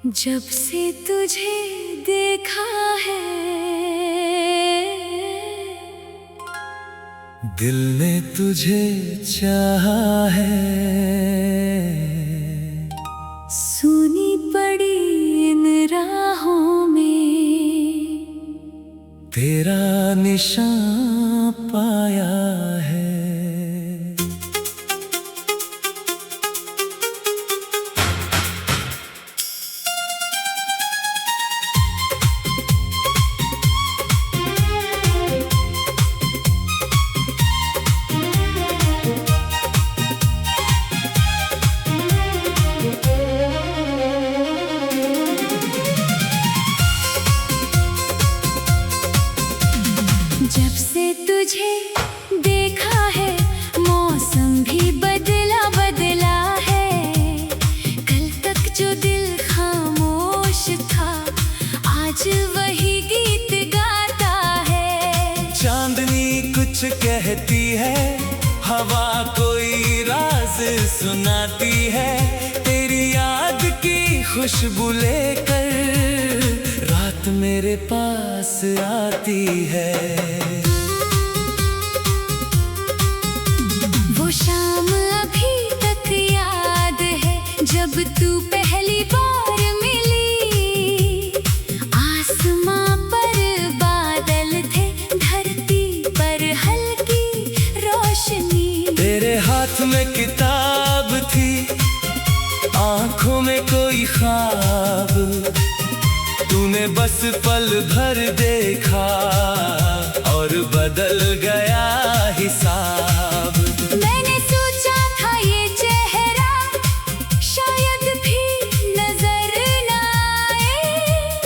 जब से तुझे देखा है दिल ने तुझे चाहा है। सुनी पड़ी इन राहों में तेरा निशान पाया है। जब से तुझे देखा है मौसम भी बदला बदला है। कल तक जो दिल खामोश था आज वही गीत गाता है। चांदनी कुछ कहती है, हवा कोई राज सुनाती है। तेरी याद की खुशबू लेकर रात मेरे पास आती है। वो शाम अभी तक याद है जब तू पहली बार मिली। आसमां पर बादल थे, धरती पर हल्की रोशनी। तेरे हाथ में किताब थी, आंखों में कोई ख्वाब। तूने बस पल भर देखा और बदल गया हिसाब। मैंने सोचा था ये चेहरा शायद भी नजर न आए,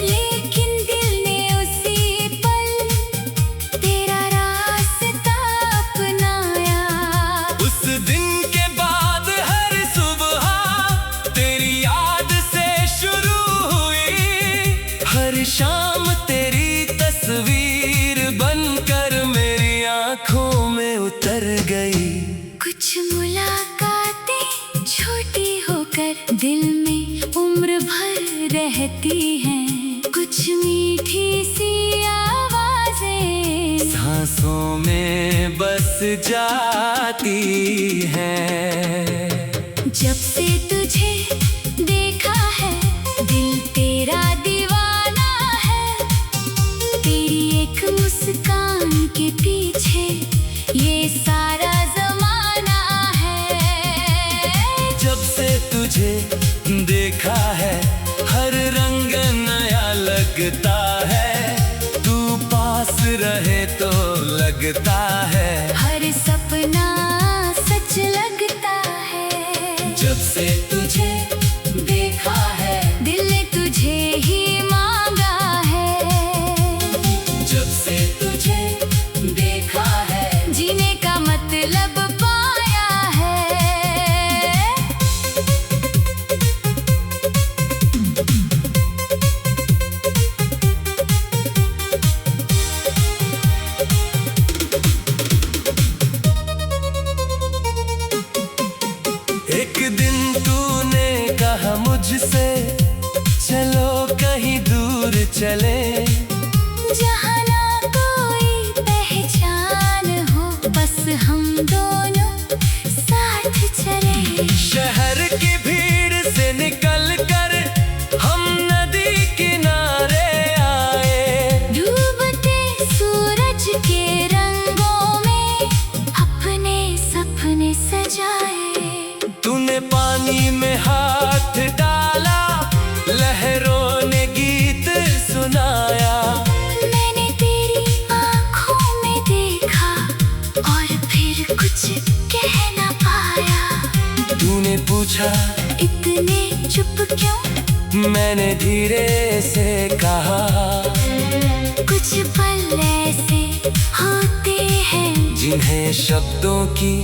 लेकिन दिल ने उसी पल तेरा रास्ता अपनाया। उस दिन के बाद हर सुबह तेरी याद से शुरू हुई। हर शाम तेरी तस्वीर बनकर मेरी आंखों में उतर गई। कुछ मुलाकातें छोटी होकर दिल में उम्र भर रहती हैं। कुछ मीठी सी आवाजें सांसों में बस जाती हैं। जब से तुझे देखा है दिल तेरा दीवाना है। तेरी एक मुस्कान के पीछे ये सारा जमाना है। जब से तुझे देखा है हर रंग नया लगता है। तू पास रहे तो लगता है हर सपना सच लगता है। जब से तुझे देखा है दिल ने तुझे ही मांगा है। जब से तुझे देखा है जीने का मतलब पाया है। एक दिन तूने कहा मुझसे चलो कहीं दूर चले। जहाँ ना कोई पहचान हो बस हम दोनों साथ चले। शहर की भीड़ से निकल कर हम नदी किनारे आए। डूबते सूरज के रंगों में अपने सपने सजाए। तूने पानी में हाथ डाला, लहरों ने गीत सुनाया। मैंने तेरी आँखों में देखा और फिर कुछ कह न पाया। तूने पूछा इतने चुप क्यों? मैंने धीरे से कहा कुछ पल ऐसे होते हैं जिन्हें शब्दों की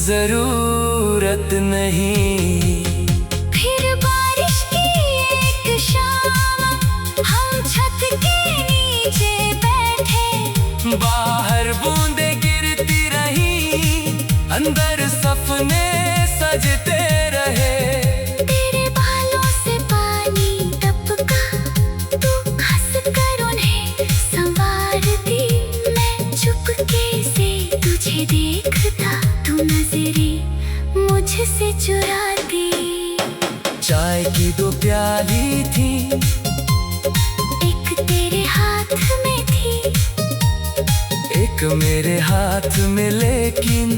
जरूरत नहीं। फिर बारिश की एक शाम हम छत के नीचे बैठे। बाहर बूंदें गिरती रही, अंदर सपने सजते रहे। तेरे बालों से पानी चाय की 2 प्याली थी, एक तेरे हाथ में थी, एक मेरे हाथ में, लेकिन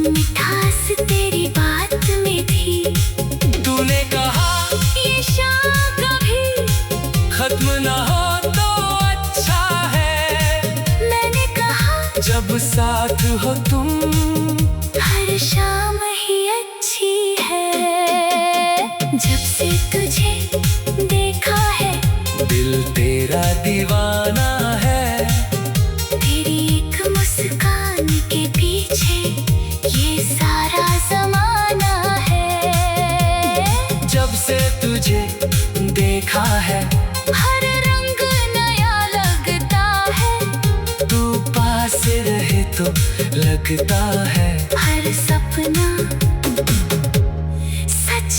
मिठास तेरी बात में थी। तूने कहा ये शाम कभी खत्म ना हो तो अच्छा है। मैंने कहा जब साथ हो तुम हर शाम ही अच्छी है। जब से तुझे देखा है दिल तेरा दीवाना है। तेरी एक मुस्कान के पीछे ये सारा ज़माना है। जब से तुझे देखा है हर रंग नया लगता है। तू पास रहे तो लगता है हर सपना सच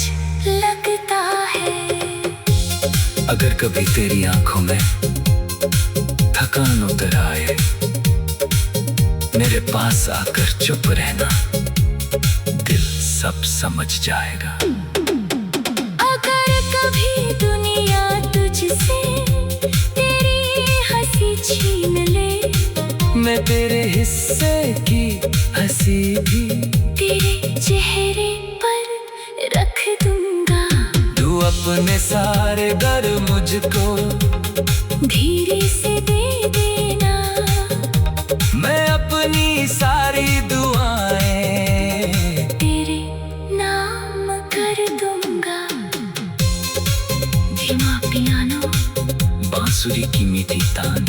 लगता है। अगर कभी तेरी आंखों में थकान उतर आए, मेरे पास आकर चुप रहना, दिल सब समझ जाएगा। अगर कभी दुनिया तुझसे तेरी हंसी छीन ले, मैं तेरे हिस्से की हंसी भी तेरे चेहरे पर रख दूंगा। तू अपने सारे दर मुझको धीरे से दे देना। मैं अपनी सारी दुआएं तेरे नाम कर दूंगा। धीमा पियानो, बांसुरी की मीठी तान,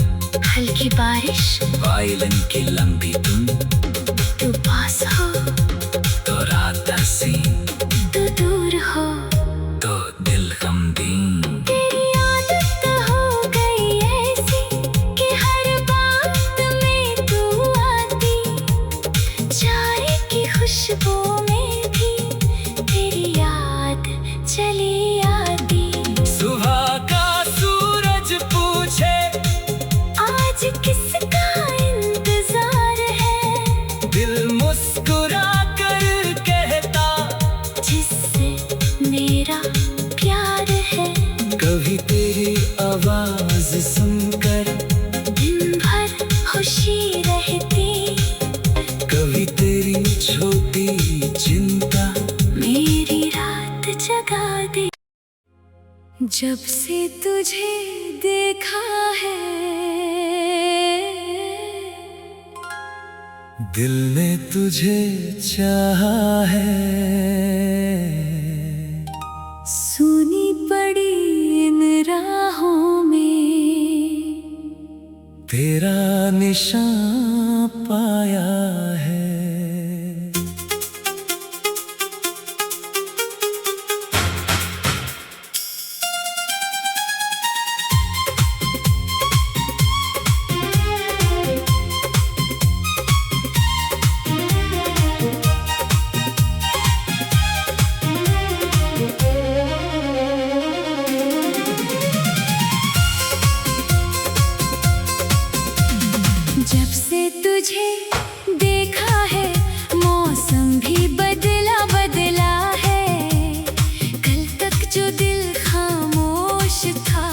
हल्की बारिश, वायलिन की लंबी धुन, तू पास हो तो रात हसीन, तू दूर हो तो दिल गमगीन। तेरी आदत हो गई ऐसी कि हर बात में तू आती। चाय की खुशबू में भी तेरी याद चली आती। सुबह का सूरज पूछे आज किसका इंतजार है, दिल मुस्कुरा कर कहता जिससे मेरा प्यार है। कभी तेरी आवाज सुनकर दिन भर खुशी रहती, कभी तेरी छोटी चिंता मेरी रात जगा दे। जब से तुझे देखा है दिल ने तुझे चाहा है। सुनी पड़ी इन राहों में तेरा निशान पाया है। जब से तुझे देखा है मौसम भी बदला बदला है। कल तक जो दिल खामोश था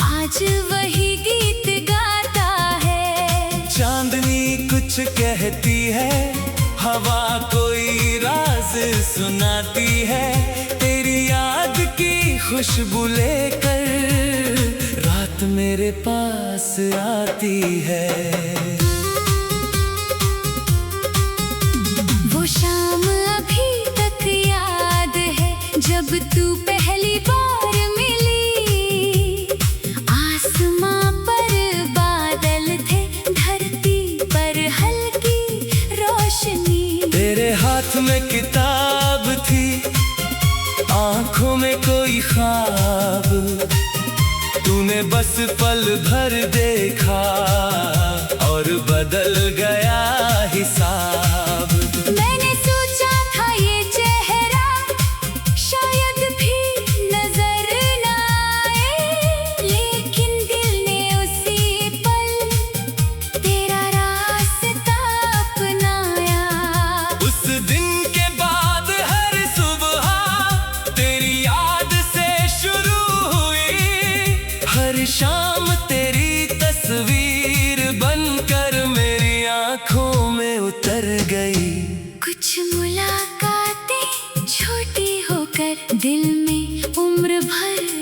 आज वही गीत गाता है। चांदनी कुछ कहती है, हवा कोई राज सुनाती है। तेरी याद की खुशबू लेकर रात मेरे पास आती है। वो शाम अभी तक याद है जब तू पहली बार मिली। आसमां पर बादल थे, धरती पर हल्की रोशनी। तेरे हाथ में किताब थी, आंखों में कोई ख्वाब। तूने बस पल भर देखा और बदल गया हिसाब। मैंने सोचा था ये चेहरा शायद भी नजर न आए, लेकिन दिल ने उसी पल तेरा रास्ता अपनाया। उस दिन के बाद हर सुबह तेरी याद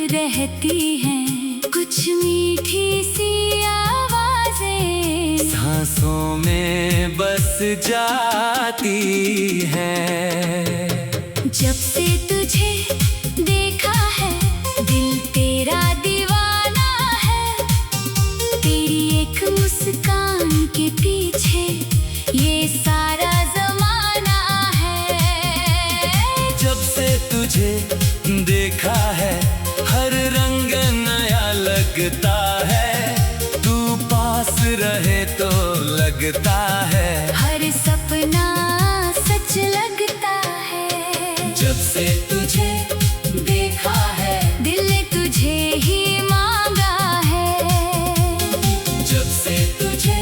रहती हैं कुछ मीठी सी आवाजें, सांसों में बस जाती है। जब से तुझे देखा है दिल तेरा दीवाना है, तेरी एक मुस्कान के पीछे ये सारा जमाना है। जब से तुझे देखा है हर रंग नया लगता है, तू पास रहे तो लगता है, हर सपना सच लगता है। जब से तुझे देखा है दिल ने तुझे ही मांगा है, जब से तुझे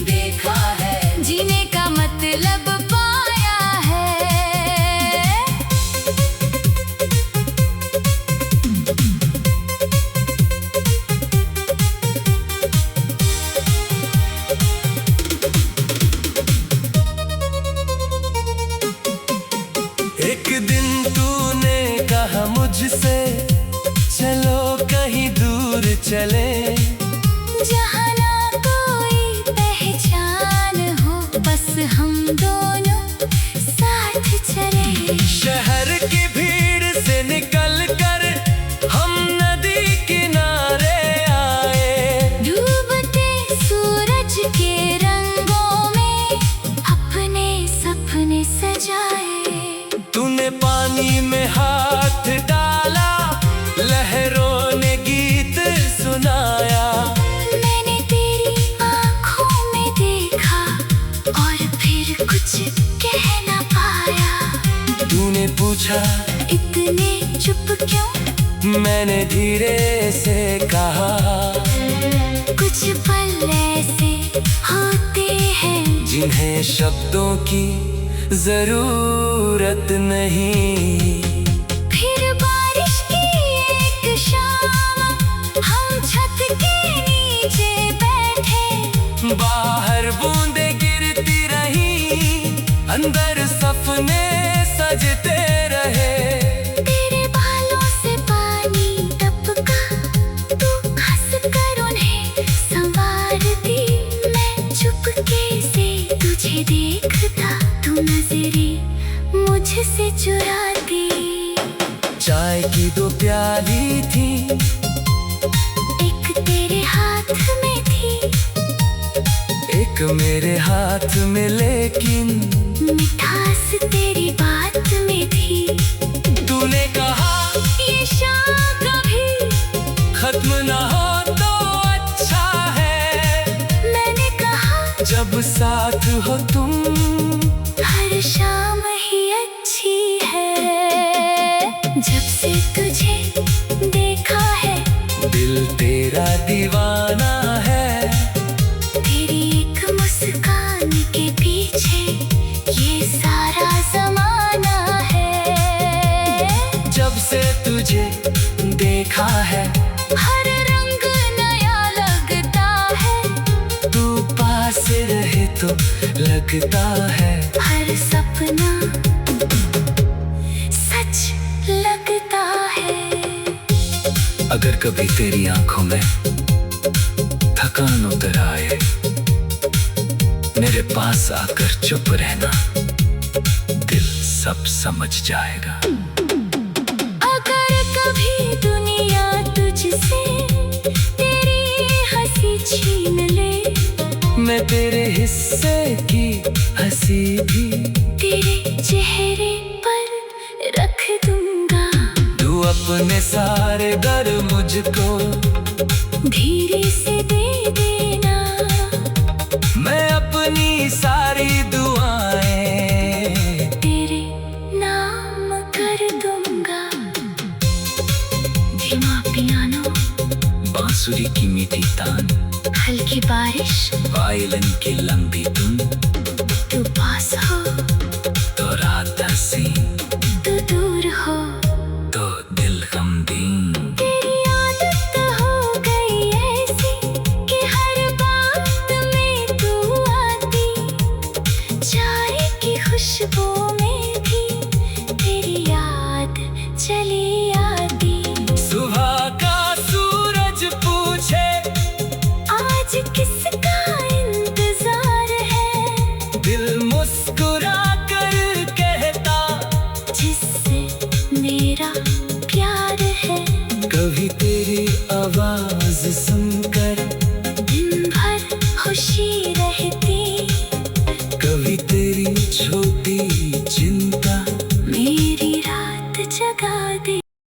देखा है जीने का मतलब पाया है। एक दिन तूने कहा मुझसे चलो कहीं दूर चले, जहाँ ना कोई पहचान हो बस हम दोनों साथ चले। शहर की भीड़ से निकल कर हम नदी किनारे आए, डूबते सूरज के रंगों में अपने सपने सजाए। तूने पानी में हाथ डाला, लहरों ने गीत सुनाया, मैंने तेरी आँखों में देखा और फिर कुछ कह ना पाया। तूने पूछा इतने चुप क्यों, मैंने धीरे से कहा, कुछ पल ऐसे होते हैं जिन्हें शब्दों की जरूरत नहीं। फिर बारिश की एक शाम हम छत के नीचे बैठे, बाहर बूंदे गिरती रही, अंदर सपने सजते रहे। तेरे बालों से पानी टपका, तू हंस कर उन्हें संवारती, मैं चुपके से तुझे देखता, तू नजरें मुझसे चुराती। चाय की दो प्याली थी, एक तेरे हाथ में थी, एक मेरे हाथ में, लेकिन मिठास तेरी बात में थी। तूने कहा ये शाम कभी खत्म ना हो तो अच्छा है, मैंने कहा जब साथ हो तुम हर शाम ही अच्छी है। जब से तुझे देखा है दिल तेरा दीवाना है, तेरी एक मुस्कान के पीछे ये सारा जमाना है। जब से तुझे देखा है हर रंग नया लगता है, तू पास रहे तो लगता है, हर सपना सच लगता है। अगर कभी तेरी आंखों में थकान उतर आए, मेरे पास आकर चुप रहना, दिल सब समझ जाएगा। अगर कभी दुनिया तुझसे तेरी हंसी छीन ले, मैं तेरे हिस्से की हंसी भी तेरे चेहरे पर रख दूंगा। तू अपने सारे दर मुझको धीरे से दे देना, मैं अपनी सारी दुआएं तेरे नाम कर दूंगा। धीमा पियानो, बांसुरी की मीठी तान, हल्की बारिश, वायलिन की लंबी धुन, तू पास हो तो रात हसीन, तू दूर हो तो दिल गमगीन। तेरी